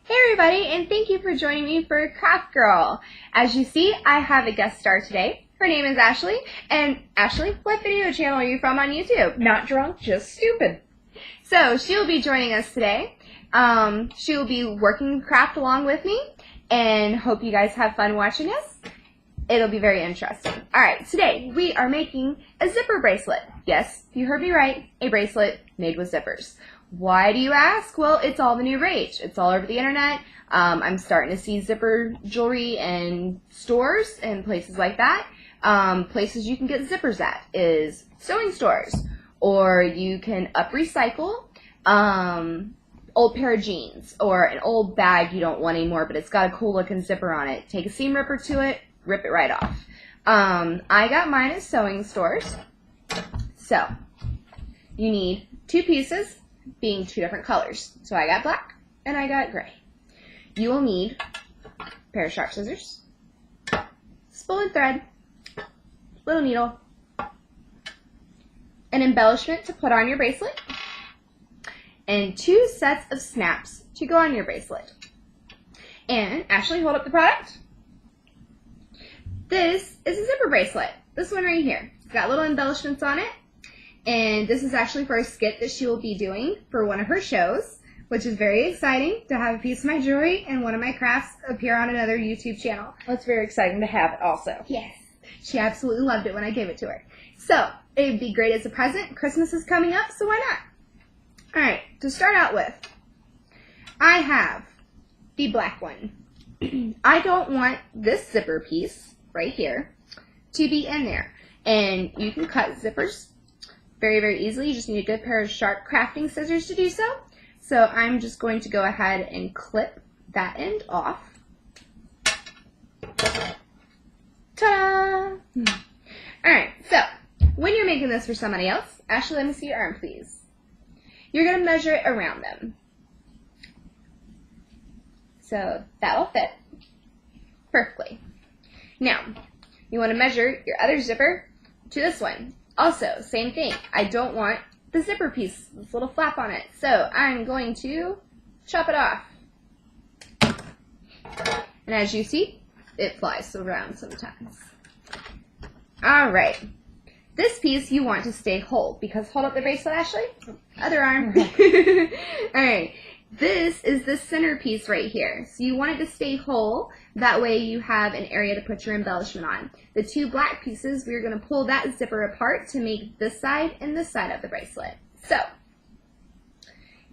Hey everybody, and thank you for joining me for Craft Girl. As you see, I have a guest star today. Her name is Ashley. And Ashley, what video channel are you from on YouTube? Not drunk, just stupid. So she will be joining us today. She will be working craft along with me, and hope you guys have fun watching us. It'll be very interesting. Alright, today we are making a zipper bracelet. Yes, you heard me right, a bracelet made with zippers. Why do you ask? Well, it's all the new rage. It's all over the internet. I'm starting to see zipper jewelry in stores and places like that. Places you can get zippers at is sewing stores, or you can recycle old pair of jeans or an old bag you don't want anymore, but it's got a cool looking zipper on it. Take a seam ripper to it, rip it right off. I got mine at sewing stores. So you need two pieces, being two different colors. So I got black and I got gray. You will need a pair of sharp scissors, spool and thread, little needle, an embellishment to put on your bracelet, and two sets of snaps to go on your bracelet. And Ashley, hold up the product. This is a zipper bracelet. This one right here. It's got little embellishments on it. And this is actually for a skit that she will be doing for one of her shows, which is very exciting to have a piece of my jewelry and one of my crafts appear on another YouTube channel. That's very exciting to have it also. Yes. She absolutely loved it when I gave it to her. So, it would be great as a present. Christmas is coming up, so why not? Alright, to start out with, I have the black one. I don't want this zipper piece right here to be in there. And you can cut zippers very, very easily. You just need a good pair of sharp crafting scissors to do so. So I'm just going to go ahead and clip that end off. Ta-da! Alright, so when you're making this for somebody else, Ashley, let me see your arm, please. You're going to measure it around them. So that'll fit perfectly. Now, you want to measure your other zipper to this one. Also, same thing. I don't want the zipper piece, this little flap on it. So I'm going to chop it off. And as you see, it flies around sometimes. Alright. This piece you want to stay whole, because hold up the bracelet, Ashley. Other arm. Alright. This is the center piece right here. So you want it to stay whole. That way you have an area to put your embellishment on. The two black pieces, we're going to pull that zipper apart to make this side and this side of the bracelet. So,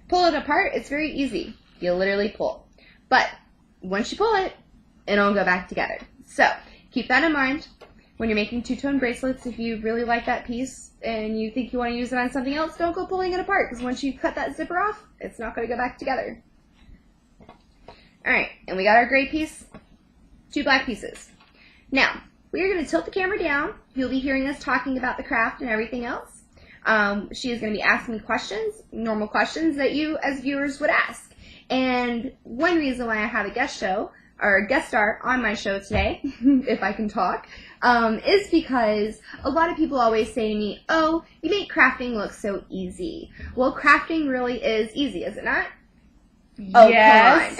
pull it apart, it's very easy. You literally pull. But once you pull it, it'll go back together. So, keep that in mind when you're making two-tone bracelets. If you really like that piece and you think you want to use it on something else, don't go pulling it apart, because once you cut that zipper off, it's not going to go back together. Alright, and we got our gray piece, two black pieces. Now, we are going to tilt the camera down. You'll be hearing us talking about the craft and everything else. She is going to be asking me questions, normal questions that you as viewers would ask. And one reason why I have a guest star on my show today, if I can talk, is because a lot of people always say to me, oh, you make crafting look so easy. Well, crafting really is easy, is it not? Yes.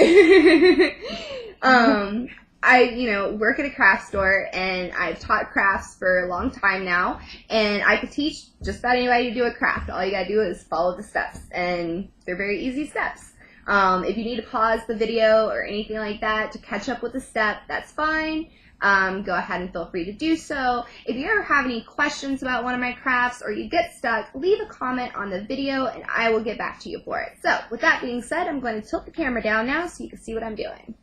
Oh, come on. I, work at a craft store, and I've taught crafts for a long time now, and I could teach just about anybody to do a craft. All you gotta do is follow the steps, and they're very easy steps. If you need to pause the video or anything like that to catch up with the step, that's fine. Go ahead and feel free to do so. If you ever have any questions about one of my crafts or you get stuck, leave a comment on the video and I will get back to you for it. So, with that being said, I'm going to tilt the camera down now so you can see what I'm doing.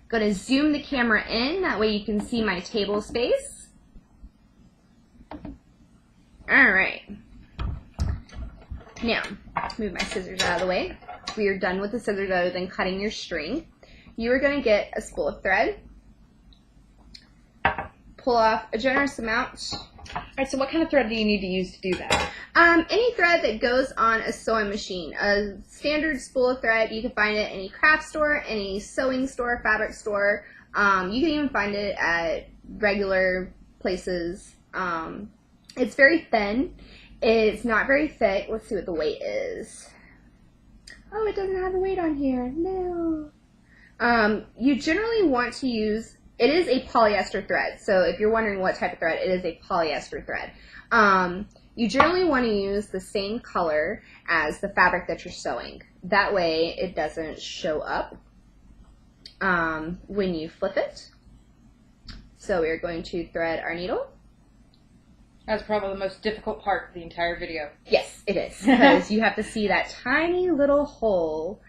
Going to zoom the camera in, that way you can see my table space. Alright. Now, move my scissors out of the way. We are done with the scissors other than cutting your string. You are going to get a spool of thread. Pull off a generous amount. Alright, so what kind of thread do you need to use to do that? Any thread that goes on a sewing machine. A standard spool of thread, you can find it in any craft store, any sewing store, fabric store. You can even find it at regular places It's very thin. It's not very thick. Let's see what the weight is. Oh, it doesn't have the weight on here. No. You generally want to use, it is a polyester thread. So if you're wondering what type of thread, it is a polyester thread. You generally want to use the same color as the fabric that you're sewing. That way it doesn't show up when you flip it. So we're going to thread our needle. That's probably the most difficult part of the entire video. Yes, it is. Because you have to see that tiny little hole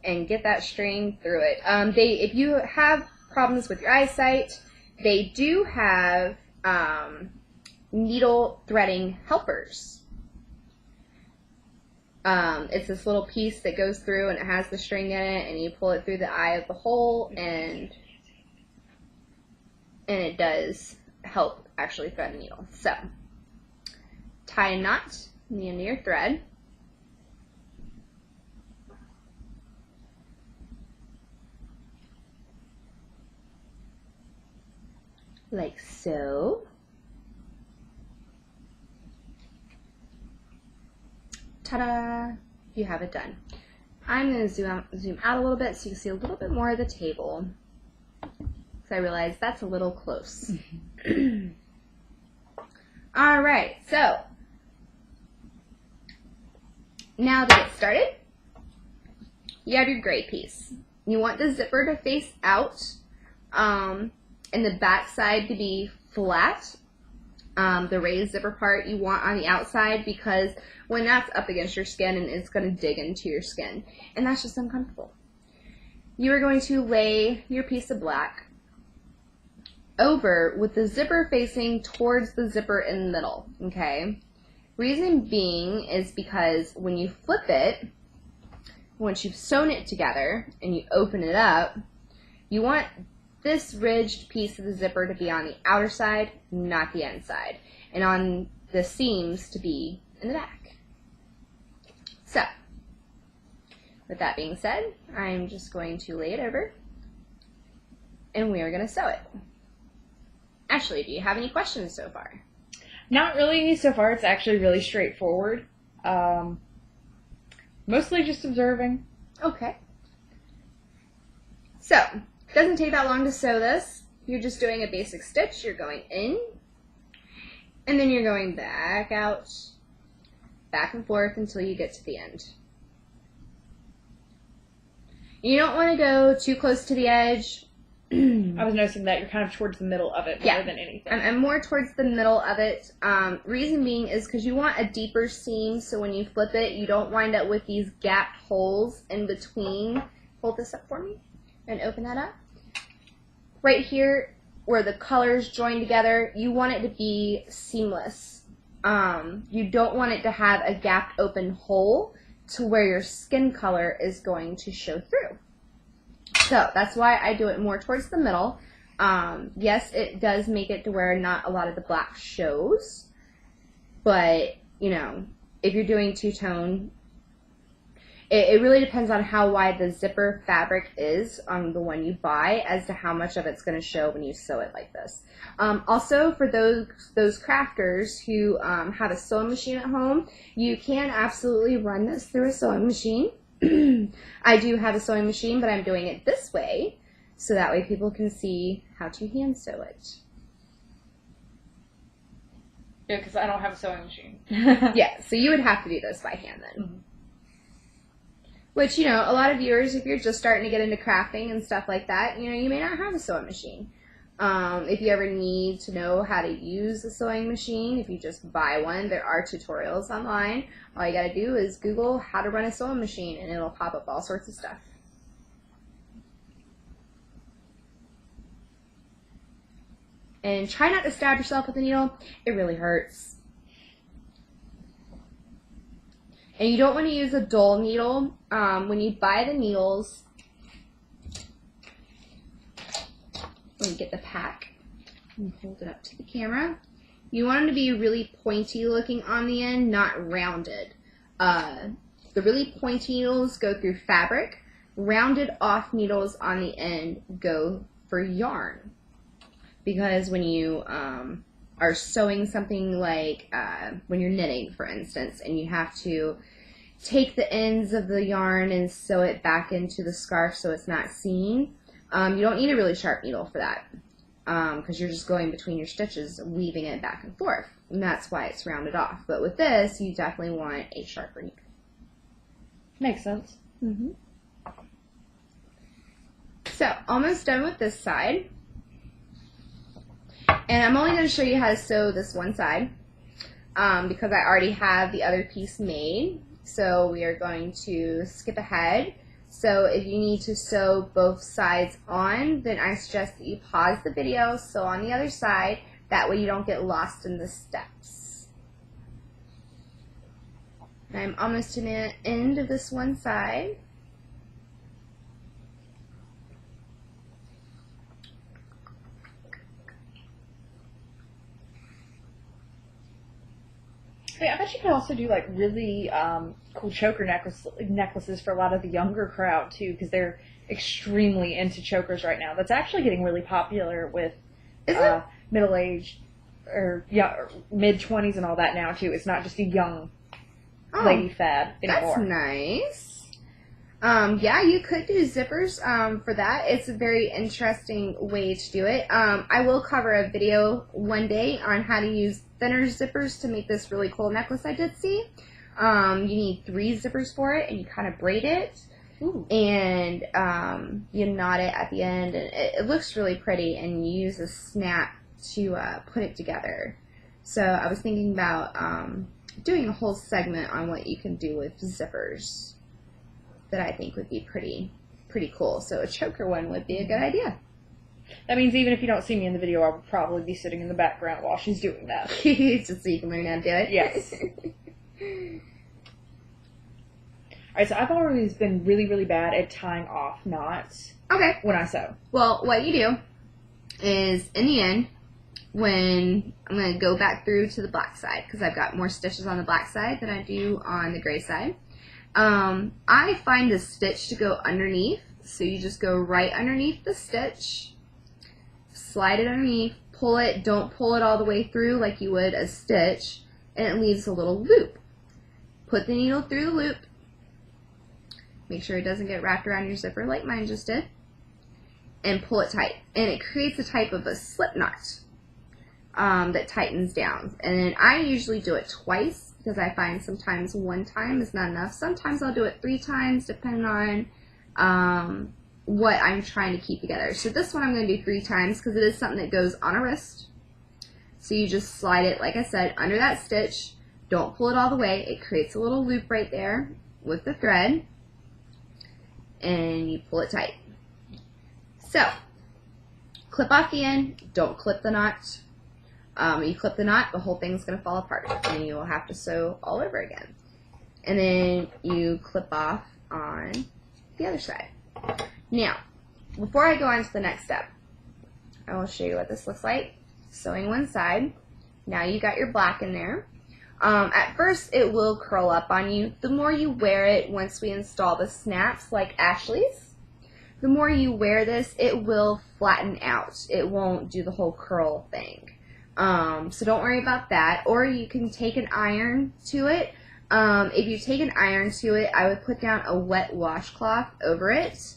and get that string through it. If you have problems with your eyesight, they do have needle threading helpers. It's this little piece that goes through and it has the string in it, and you pull it through the eye of the hole, and it does help actually thread the needle. So tie a knot in the end of your thread. Like so. Ta-da! You have it done. I'm going to zoom out a little bit so you can see a little bit more of the table. Because I realize that's a little close. Alright, so now to get started, you have your gray piece. You want the zipper to face out and the back side to be flat. The raised zipper part you want on the outside, because when that's up against your skin, and it's going to dig into your skin, and that's just uncomfortable. You are going to lay your piece of black over with the zipper facing towards the zipper in the middle, okay? Reason being is because when you flip it, once you've sewn it together and you open it up, you want this ridged piece of the zipper to be on the outer side, not the inside, and on the seams to be in the back. So, with that being said, I'm just going to lay it over, and we are going to sew it. Ashley, do you have any questions so far? Not really so far. It's actually really straightforward. Mostly just observing. Okay. So, it doesn't take that long to sew this. You're just doing a basic stitch. You're going in, and then you're going back out, back and forth until you get to the end. You don't want to go too close to the edge. I was noticing that you're kind of towards the middle of it more than anything. I'm more towards the middle of it. Reason being is because you want a deeper seam, so when you flip it, you don't wind up with these gapped holes in between. Hold this up for me and open that up. Right here, where the colors join together, you want it to be seamless. You don't want it to have a gapped open hole to where your skin color is going to show through. So that's why I do it more towards the middle. Yes, it does make it to where not a lot of the black shows, but you know, if you're doing two-tone, it really depends on how wide the zipper fabric is on the one you buy as to how much of it's going to show when you sew it like this. Also, for those crafters who have a sewing machine at home, you can absolutely run this through a sewing machine. I do have a sewing machine, but I'm doing it this way, so that way people can see how to hand sew it. Yeah, because I don't have a sewing machine. Yeah, so you would have to do this by hand then. Mm-hmm. Which, you know, a lot of viewers, if you're just starting to get into crafting and stuff like that, you know, you may not have a sewing machine. If you ever need to know how to use a sewing machine, if you just buy one, there are tutorials online. All you gotta do is Google how to run a sewing machine, and it'll pop up all sorts of stuff. And try not to stab yourself with a needle. It really hurts. And you don't want to use a dull needle. When you buy the needles, when you get the pack, and hold it up to the camera, you want them to be really pointy looking on the end, not rounded. The really pointy needles go through fabric. Rounded off needles on the end go for yarn. Because when you are sewing something like when you're knitting, for instance, and you have to take the ends of the yarn and sew it back into the scarf so it's not seen. You don't need a really sharp needle for that because you're just going between your stitches, weaving it back and forth, and that's why it's rounded off. But with this, you definitely want a sharper needle. Makes sense. Mm-hmm. So, almost done with this side. And I'm only going to show you how to sew this one side because I already have the other piece made. So we are going to skip ahead. So if you need to sew both sides on, then I suggest that you pause the video, sew on the other side. That way you don't get lost in the steps. I'm almost to the end of this one side. I bet you could also do like really cool choker necklaces for a lot of the younger crowd too, because they're extremely into chokers right now. That's actually getting really popular with middle-aged or mid-20s and all that now too. It's not just a young lady fad anymore. That's nice. Yeah, you could do zippers for that. It's a very interesting way to do it. I will cover a video one day on how to use thinner zippers to make this really cool necklace I did see. You need 3 zippers for it, and you kind of braid it. Ooh. And you knot it at the end, and it looks really pretty, and you use a snap to put it together. So I was thinking about doing a whole segment on what you can do with zippers that I think would be pretty cool. So a choker one would be a good idea. That means even if you don't see me in the video, I would probably be sitting in the background while she's doing that. Just so you can learn how to do it? Yes. Alright, so I've always been really, really bad at tying off knots when I sew. Well, what you do is, in the end, when I'm going to go back through to the black side, because I've got more stitches on the black side than I do on the gray side, I find the stitch to go underneath. So you just go right underneath the stitch, slide it underneath, pull it, don't pull it all the way through like you would a stitch, and it leaves a little loop. Put the needle through the loop, make sure it doesn't get wrapped around your zipper like mine just did, and pull it tight. And it creates a type of a slip knot that tightens down. And then I usually do it twice because I find sometimes one time is not enough. Sometimes I'll do it 3 times depending on what I'm trying to keep together. So this one I'm going to do 3 times because it is something that goes on a wrist. So you just slide it, like I said, under that stitch. Don't pull it all the way. It creates a little loop right there with the thread. And you pull it tight. So, clip off the end. Don't clip the knot. You clip the knot, the whole thing's going to fall apart. And you will have to sew all over again. And then you clip off on the other side. Now, before I go on to the next step, I will show you what this looks like. Sewing one side. Now you got your black in there. At first it will curl up on you. The more you wear it, once we install the snaps like Ashley's, the more you wear this, it will flatten out. It won't do the whole curl thing. So don't worry about that. Or you can take an iron to it. If you take an iron to it, I would put down a wet washcloth over it,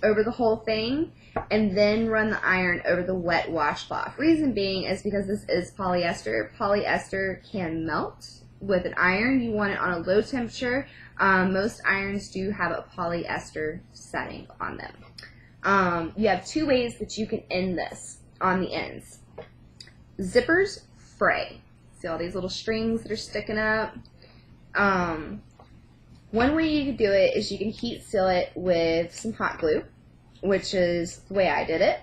over the whole thing, and then run the iron over the wet washcloth. Reason being is because this is polyester. Polyester can melt with an iron. You want it on a low temperature. Most irons do have a polyester setting on them. You have 2 ways that you can end this on the ends. Zippers fray. See all these little strings that are sticking up? One way you can do it is you can heat seal it with some hot glue, which is the way I did it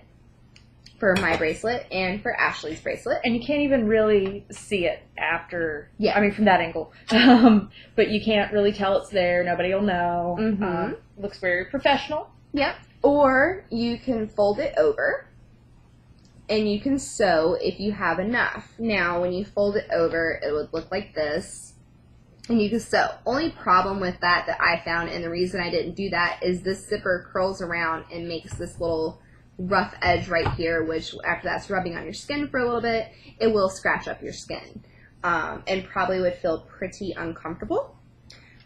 for my bracelet and for Ashley's bracelet. And you can't even really see it after, yeah. I mean from that angle, but you can't really tell it's there, nobody will know. Mm-hmm. Looks very professional. Yep. Or you can fold it over and you can sew if you have enough. Now when you fold it over, it would look like this. And you can sew. Only problem with that I found, and the reason I didn't do that, is this zipper curls around and makes this little rough edge right here, which after that's rubbing on your skin for a little bit, it will scratch up your skin and probably would feel pretty uncomfortable.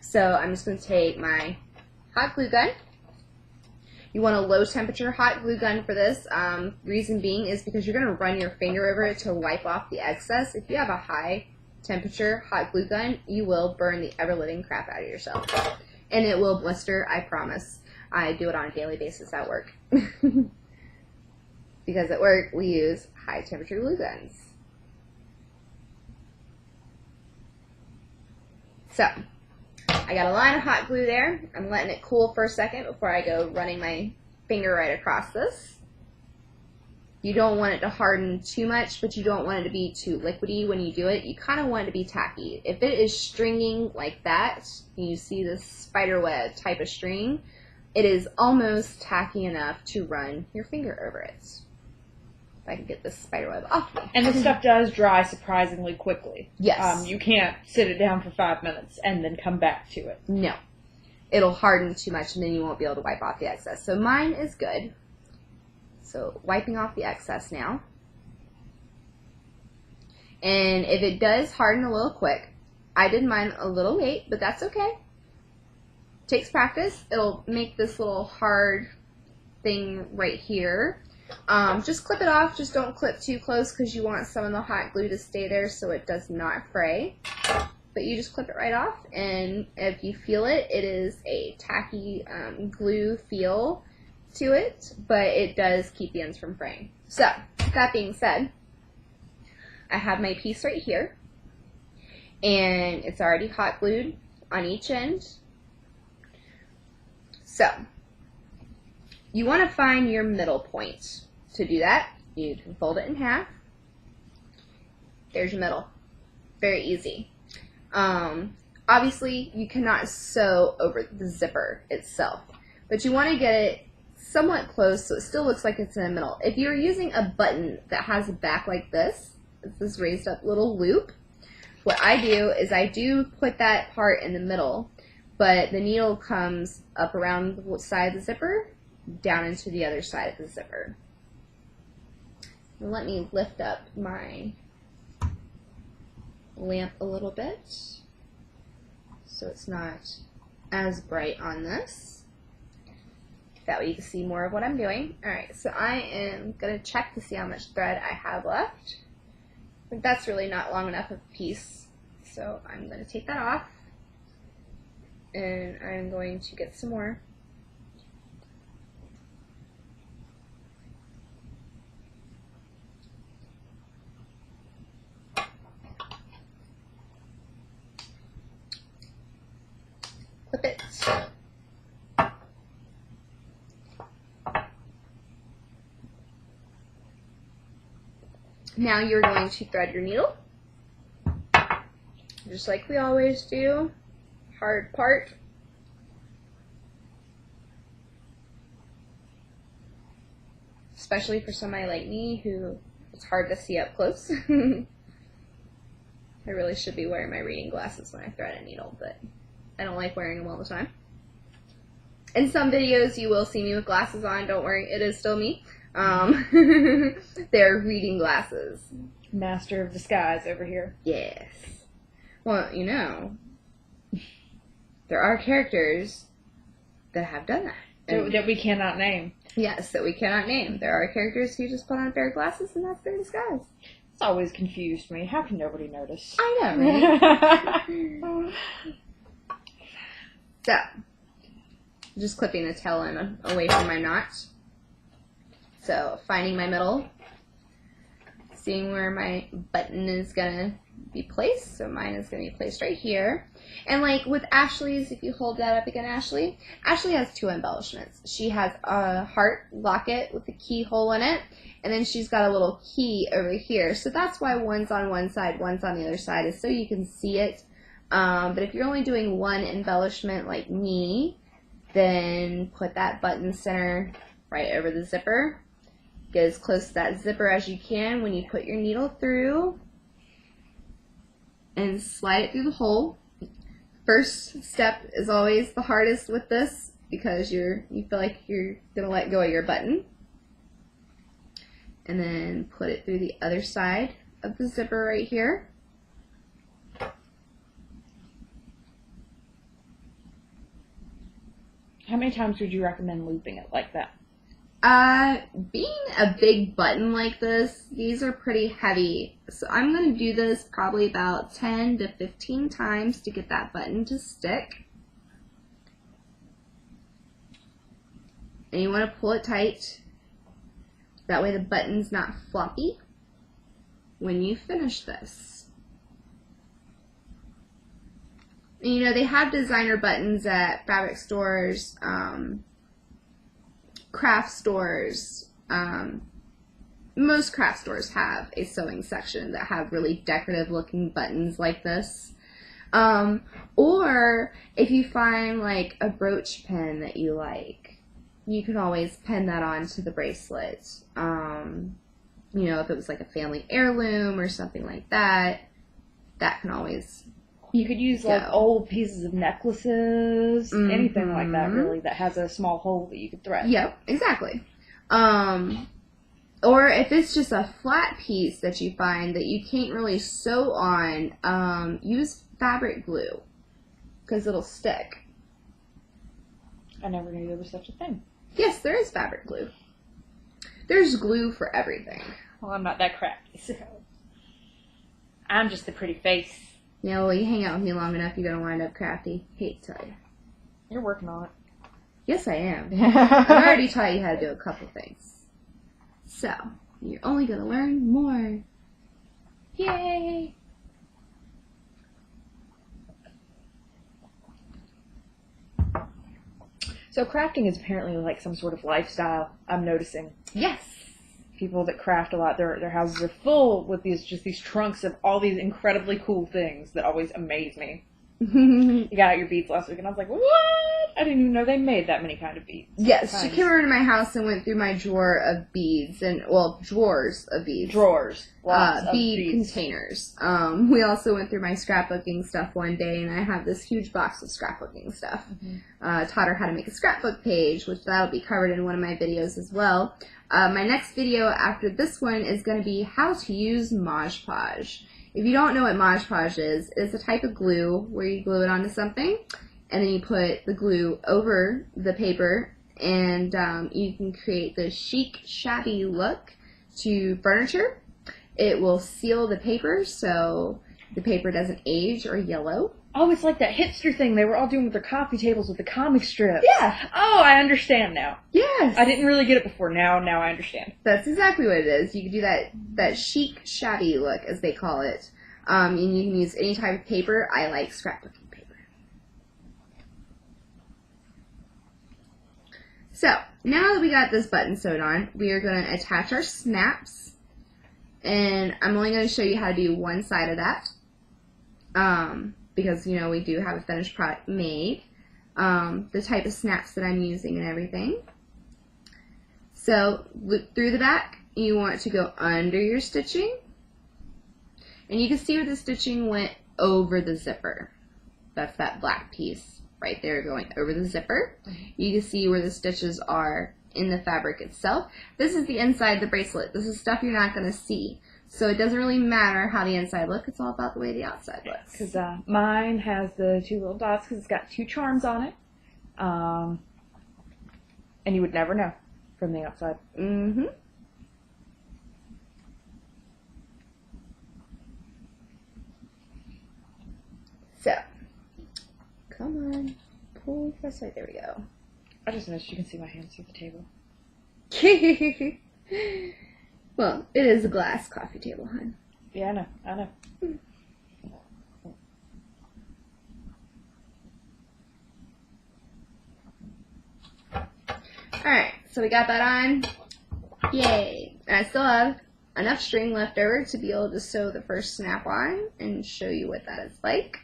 So I'm just going to take my hot glue gun. You want a low temperature hot glue gun for this. Reason being is because you're going to run your finger over it to wipe off the excess. If you have a high temperature hot glue gun, you will burn the ever living crap out of yourself. And it will blister, I promise. I do it on a daily basis at work. Because at work we use high temperature glue guns. So I got a line of hot glue there. I'm letting it cool for a second before I go running my finger right across this. You don't want it to harden too much, but you don't want it to be too liquidy when you do it. You kind of want it to be tacky. If it is stringing like that, and you see this spider web type of string, it is almost tacky enough to run your finger over it. If I can get this spider web off me. And the stuff does dry surprisingly quickly. Yes. You can't sit it down for 5 minutes and then come back to it. No. It'll harden too much and then you won't be able to wipe off the excess. So mine is good. So wiping off the excess now. And if it does harden a little quick, I did mine a little late, but that's okay. Takes practice. It'll make this little hard thing right here. Just clip it off. Just don't clip too close because you want some of the hot glue to stay there so it does not fray. But you just clip it right off, and if you feel it, it is a tacky glue feel to it, but it does keep the ends from fraying. So, that being said, I have my piece right here, and it's already hot glued on each end. So, you want to find your middle point. To do that, you can fold it in half. There's your middle. Very easy. Obviously, you cannot sew over the zipper itself, but you want to get it somewhat close so it still looks like it's in the middle. If you're using a button that has a back like this, it's this raised up little loop, what I do is I do put that part in the middle, but the needle comes up around the side of the zipper, down into the other side of the zipper. Let me lift up my lamp a little bit so it's not as bright on this. That way you can see more of what I'm doing. Alright, so I am going to check to see how much thread I have left. But that's really not long enough of a piece, so I'm going to take that off and I'm going to get some more. Clip it. Now you're going to thread your needle, just like we always do. Hard part. Especially for somebody like me who it's hard to see up close. I really should be wearing my reading glasses when I thread a needle, but I don't like wearing them all the time. In some videos you will see me with glasses on, don't worry, it is still me. They're reading glasses. Master of disguise over here. Yes. Well, you know, there are characters that have done that. That we cannot name. Yes, that we cannot name. There are characters who just put on a pair of glasses and that's their disguise. It's always confused me. How can nobody notice? I know, right? So, just clipping the tail end away from my knot. So, finding my middle, seeing where my button is going to be placed. So mine is going to be placed right here. And like with Ashley's, if you hold that up again, Ashley has two embellishments. She has a heart locket with a keyhole in it, and then she's got a little key over here. So that's why one's on one side, one's on the other side, is so you can see it. But if you're only doing one embellishment like me, then put that button center right over the zipper. Get as close to that zipper as you can when you put your needle through and slide it through the hole. First step is always the hardest with this because you feel like you're going to let go of your button. and then put it through the other side of the zipper right here. How many times would you recommend looping it like that? Being a big button like this, these are pretty heavy. So I'm going to do this probably about 10 to 15 times to get that button to stick. And you want to pull it tight. That way the button's not floppy when you finish this. And, you know, they have designer buttons at fabric stores, craft stores. Most craft stores have a sewing section that have really decorative looking buttons like this. Or if you find like a brooch pin that you like, you can always pin that onto the bracelet. You know, if it was like a family heirloom or something like that, that can always You could use like old pieces of necklaces, anything like that really, that has a small hole that you could thread. Yep, exactly. Or if it's just a flat piece that you find that you can't really sew on, use fabric glue because it'll stick. I never knew there was such a thing. Yes, there is fabric glue. There's glue for everything. Well, I'm not that crafty, so I'm just a pretty face. Yeah, well, you hang out with me long enough, you're going to wind up crafty. Hate to tell you. You're working on it. Yes, I am. I've already taught you how to do a couple things. So, you're only going to learn more. Yay! So crafting is apparently like some sort of lifestyle, I'm noticing. Yes. People that craft a lot, their houses are full with these trunks of all these incredibly cool things that always amaze me. You got out your beads last week, and I was like, what? I didn't even know they made that many kind of beads. Yes, she came over to my house and went through my drawer of beads, and, well, drawers of beads. Drawers. Lots of bead beads. containers. We also went through my scrapbooking stuff one day, and I have this huge box of scrapbooking stuff. Taught her how to make a scrapbook page, which that'll be covered in one of my videos as well. My next video after this one is going to be how to use Mod Podge. If you don't know what Mod Podge is, it's a type of glue where you glue it onto something, and then you put the glue over the paper, and you can create the chic, shabby look to furniture. It will seal the paper so the paper doesn't age or yellow. Oh, it's like that hipster thing they were all doing with their coffee tables with the comic strips. Yeah. Oh, I understand now. Yes. I didn't really get it before. Now I understand. That's exactly what it is. You can do that chic, shabby look, as they call it. And you can use any type of paper. I like scrapbooking paper. So, now that we got this button sewed on, we are going to attach our snaps. And I'm only going to show you how to do one side of that. Because, you know, we do have a finished product made. The type of snaps that I'm using and everything. So, loop through the back. You want to go under your stitching. And you can see where the stitching went over the zipper. That's that black piece right there going over the zipper. You can see where the stitches are in the fabric itself. This is the inside of the bracelet. This is stuff you're not going to see. So it doesn't really matter how the inside looks. It's all about the way the outside looks. Because mine has the two little dots because it's got two charms on it. And you would never know from the outside. Mm-hmm. So, come on. Pull this side. There we go. I just noticed you can see my hands through the table. Well, it is a glass coffee table, hon. Yeah, I know. Alright, so we got that on. Yay! And I still have enough string left over to be able to sew the first snap on and show you what that is like.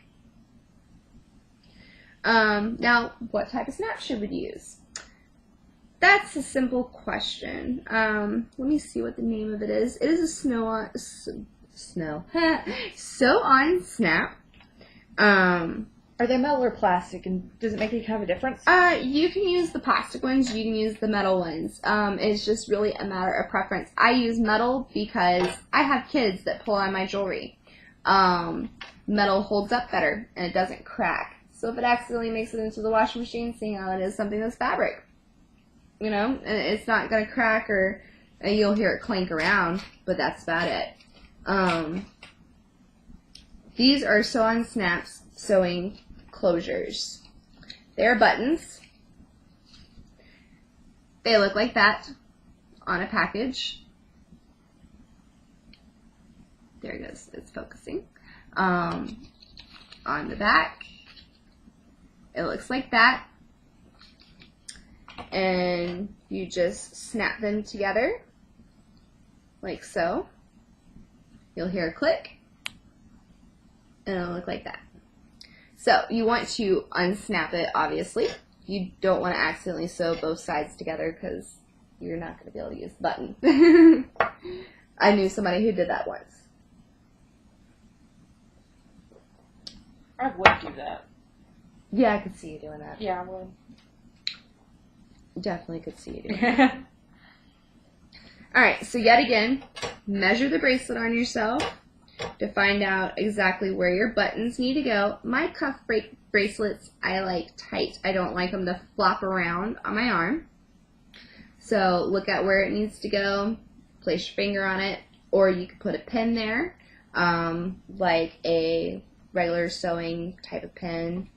Now, what type of snap should we use? That's a simple question. Let me see what the name of it is. It is a sew-on snap. Are they metal or plastic, and does it make any kind of a difference? You can use the plastic ones, you can use the metal ones. It's just really a matter of preference. I use metal because I have kids that pull on my jewelry. Metal holds up better, and it doesn't crack. So if it accidentally makes it into the washing machine, seeing how it is something that's fabric, you know, and it's not going to crack, or you'll hear it clank around, but that's about it. These are sew-on snaps sewing closures. They're buttons. They look like that on a package. There it goes. It's focusing. On the back, it looks like that. And you just snap them together like so. You'll hear a click, and it'll look like that. So you want to unsnap it, obviously. You don't want to accidentally sew both sides together because you're not going to be able to use the button. I knew somebody who did that once. I would do that. Yeah, I could see you doing that. Yeah, I would. Definitely could see you doing that. Alright, so yet again, measure the bracelet on yourself to find out exactly where your buttons need to go. My cuff bracelets I like tight. I don't like them to flop around on my arm. So look at where it needs to go, place your finger on it, or you could put a pin there, like a regular sewing type of pin.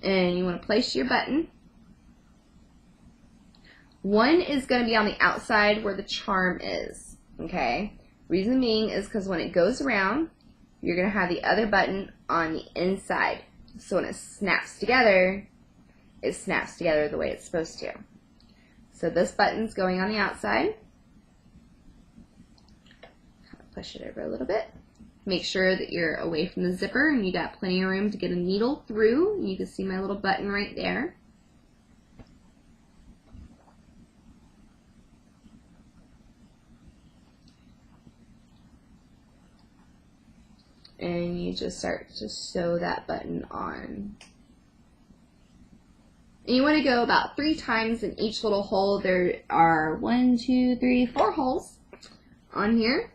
And you want to place your button. One is going to be on the outside where the charm is, okay? Reason being is because when it goes around, you're going to have the other button on the inside. So when it snaps together the way it's supposed to. So this button's going on the outside. Push it over a little bit. Make sure that you're away from the zipper and you got plenty of room to get a needle through. You can see my little button right there. And you just start to sew that button on. And you want to go about 3 times in each little hole. There are 1, 2, 3, 4 holes on here.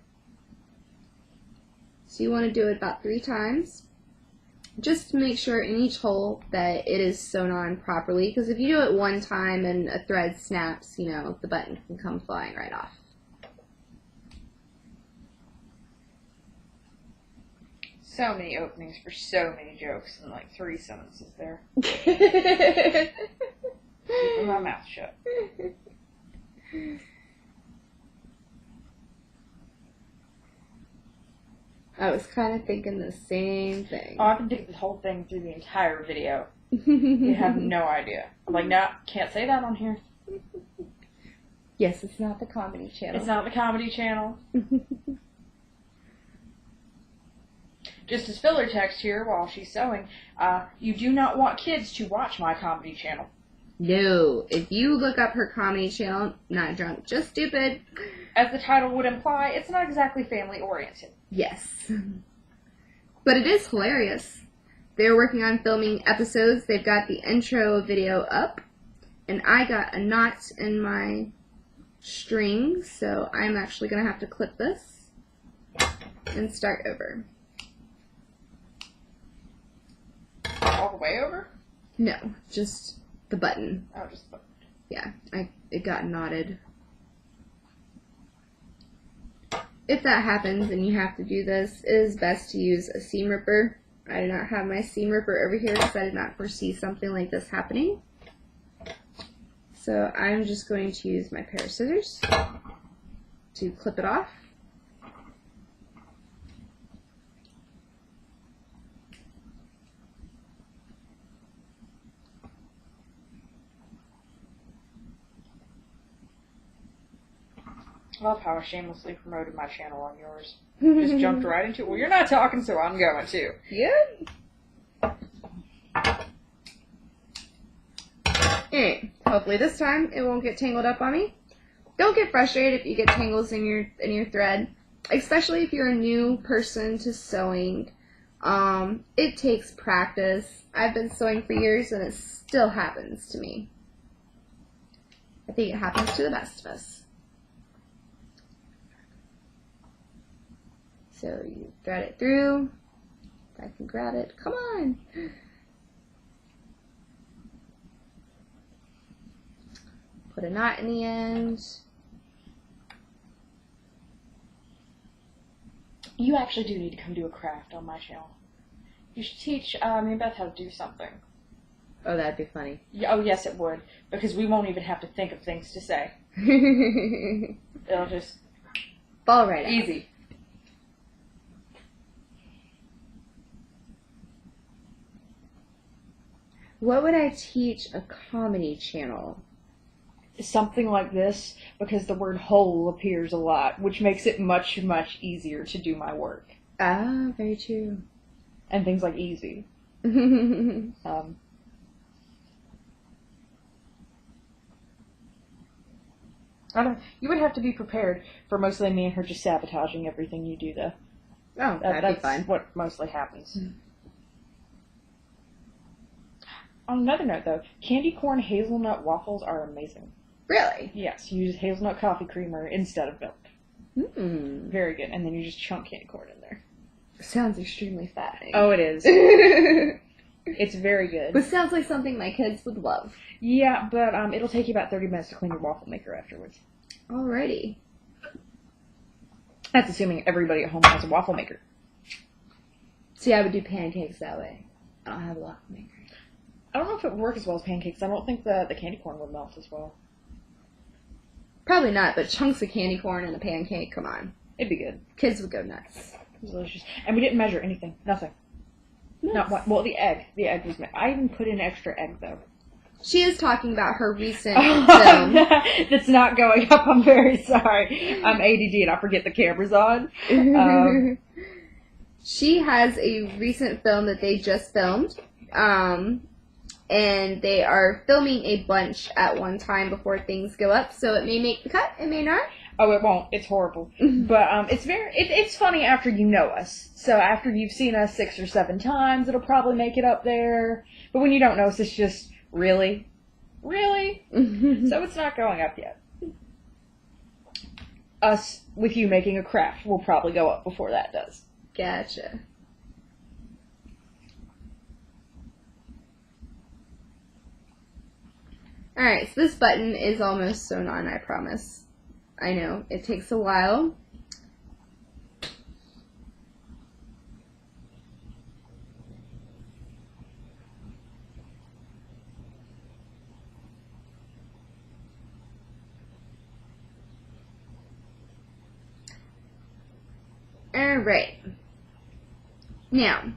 So you want to do it about 3 times. Just to make sure in each hole that it is sewn on properly. Because if you do it one time and a thread snaps, you know, the button can come flying right off. So many openings for so many jokes in like 3 sentences there. Keeping my mouth shut. I was kind of thinking the same thing. Oh, I can think this whole thing through the entire video. You have no idea. I'm like, no, can't say that on here. Yes, it's not the comedy channel. It's not the comedy channel. Just as filler text here while she's sewing, you do not want kids to watch my comedy channel. No. If you look up her comedy channel, not drunk, just stupid. As the title would imply, it's not exactly family-oriented. Yes. But it is hilarious. They're working on filming episodes. They've got the intro video up. And I got a knot in my string, so I'm actually going to have to clip this and start over. All the way over? No, just the button. Oh, just the button. Yeah, it got knotted. If that happens and you have to do this, it is best to use a seam ripper. I do not have my seam ripper over here because I did not foresee something like this happening. So I'm just going to use my pair of scissors to clip it off. I love how I shamelessly promoted my channel on yours. Just jumped right into it. Well, you're not talking, so I'm going to. Yeah. Alright, hopefully this time it won't get tangled up on me. Don't get frustrated if you get tangles in your thread, especially if you're a new person to sewing. It takes practice. I've been sewing for years and it still happens to me. I think it happens to the best of us. So you thread it through. If I can grab it. Come on! Put a knot in the end. You actually do need to come do a craft on my channel. You should teach me and Beth how to do something. Oh, that'd be funny. Yeah, oh, yes, it would. Because we won't even have to think of things to say. It'll just... fall right out. Easy. What would I teach a comedy channel? Something like this, because the word whole appears a lot, which makes it much, much easier to do my work. Ah, very true. And things like easy. Mm-hmm. I don't. You would have to be prepared for mostly me and her just sabotaging everything you do, though. Oh, that'd That's be fun. what mostly happens. Mm. On another note, though, candy corn hazelnut waffles are amazing. Really? Yes, you use hazelnut coffee creamer instead of milk. Mm. Very good. And then you just chunk candy corn in there. Sounds extremely fattening. Oh, it is. It's very good. But sounds like something my kids would love. Yeah, but it'll take you about 30 minutes to clean your waffle maker afterwards. Alrighty. That's assuming everybody at home has a waffle maker. See, I would do pancakes that way. I don't have a waffle maker. I don't know if it would work as well as pancakes. I don't think the candy corn would melt as well. Probably not, but chunks of candy corn in a pancake, come on. It'd be good. Kids would go nuts. It was delicious. And we didn't measure anything. Nothing. Nice. Not one. Well, the egg. The egg was... I even put in extra egg, though. She is talking about her recent film. That's not going up. I'm very sorry. I'm ADD and I forget the camera's on. She has a recent film that they just filmed. And they are filming a bunch at one time before things go up, so it may make the cut, it may not. Oh, it won't. It's horrible. But it's funny after you know us. So after you've seen us 6 or 7 times, it'll probably make it up there. But when you don't know us, it's just, really? Really? So it's not going up yet. Us, with you making a craft, will probably go up before that does. Gotcha. Alright, so this button is almost sewn on, I promise. I know, it takes a while. Alright. Now,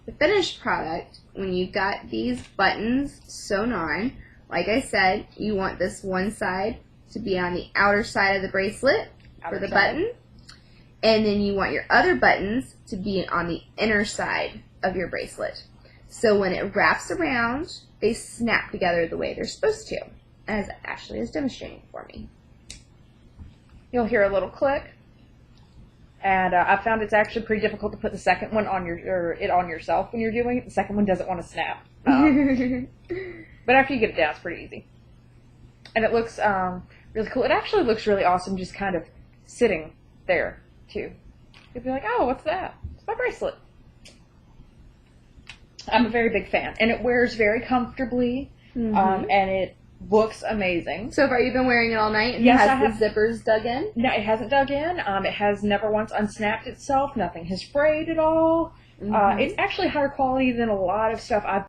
the finished product, when you got these buttons sewn on, like I said, you want this one side to be on the outer side of the bracelet for the button. And then you want your other buttons to be on the inner side of your bracelet. So when it wraps around, they snap together the way they're supposed to, as Ashley is demonstrating for me. You'll hear a little click. And I found it's actually pretty difficult to put the second one on on yourself when you're doing it. The second one doesn't want to snap. But after you get it down, it's pretty easy. And it looks really cool. It actually looks really awesome just kind of sitting there, too. You'll be like, oh, what's that? It's my bracelet. I'm a very big fan. And it wears very comfortably. And it looks amazing. So far, you've been wearing it all night, and yes, it has the zippers dug in? No, it hasn't dug in. It has never once unsnapped itself. Nothing has frayed at all. It's actually higher quality than a lot of stuff I've